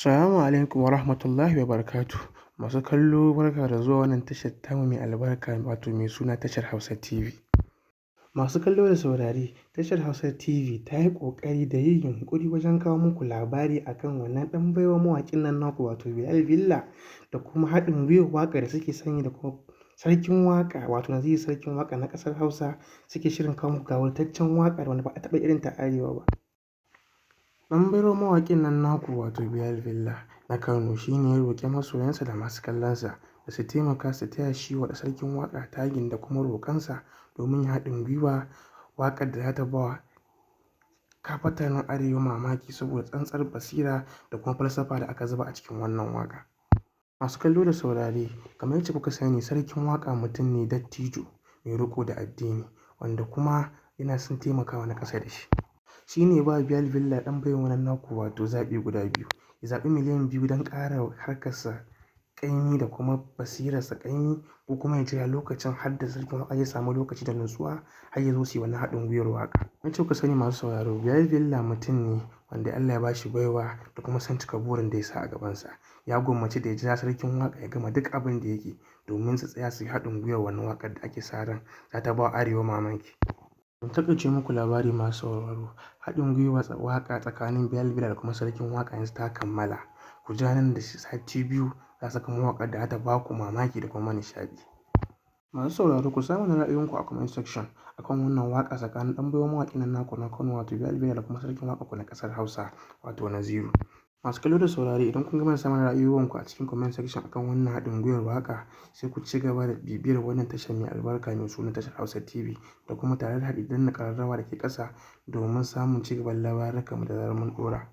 Assalamu alaikum wa rahmatullahi wa barakatuh. Masu kallo barka da zuwa wannan tashar tamu mai albarka wato mai suna tashar Hausa TV. Masu kallo da saurare, tashar Hausa TV ta yi ƙoƙari da yin yunƙuri wajen kawo muku labari akan wannan ɗan baiwa mawaƙin nan naku wato Bilal Villa da kuma haɗin gwiwar waƙa da suke sanyi da kuma sarkin waƙa wato Naziru sarkin waƙa na ƙasar Hausa suke shirin kawo muku gawurtaccen waƙa wanda ba a taɓa irin ta a Arewa ba. Ɗan baiwa mawaƙin nan naku wato Bilal Villa na Kano shi ne ya roƙi masoyansa da masu kallonsa da su taimaka su taya shi wa sarkin waƙa tagin da kuma roƙonsa domin haɗin gwiwa waƙar da za ta ba wa kafatanin Arewa mamaki saboda tsantsar basira da kuma falsafa da aka zuba a cikin wannan waƙa. Masu kallo da saurare, kamar yacce kuka sani sarkin waƙa mutum ne dattijo mai riƙo da addini wanda kuma yana son taimakawa na ƙasa da shi. Shi ne ya ba Bilal Villa ɗan baiwa nan naku wato zaɓi guda biyu. Ya zaɓi miliyan 2 don ƙara harkarsa ƙaimi da kuma basirarsa ƙaimi, ko kuma ya jira lokacin har da sarkin waƙa zai samu lokaci da nutsuwa har ya zo su yi wannan haɗin gwiwar waƙa. Kamar yacce kuka sani masu sauraro, Bilal Villa mutum ne wanda Allah ya ba shi baiwa da kuma son cika burin da ya sa a gabansa. Ya gwammaci da ya jira sarkin waƙa ya gama duk abin da yake domin su tsaya su yi haɗin gwiwar wannan waƙar da ake sa ran za ta ba wa Arewa mamaki. In taƙaice muku labari masu sauraro, haɗin gwiwar waƙa tsakanin Bilal Villa da kuma sarkin waƙa yanzu ta kammala. Ku jira nan da sati 2 za su saka waƙar da za ta ba ku mamaki da kuma nishaɗi. Masu sauraro, ku sa mana ra'ayoyinku a comment section akan wannan waƙa tsakanin ɗan baiwa mawaƙin nan naku na Kano wato Bilal Villa da kuma sarkin waƙar ku na ƙasar Hausa wato Naziru. Masu kallo da saurare, idan kun gama sa mana ra'ayoyinku a cikin comment section akan wannan haɗin gwiwar waƙa, sai ku ci gaba da bibiyar wannan tashar mai albarka mai suna tashar Hausa TV da kuma tare da danna ƙararrawa da ke ƙasa domin samun ci gaban labarukanmu da zarar mun ɗora.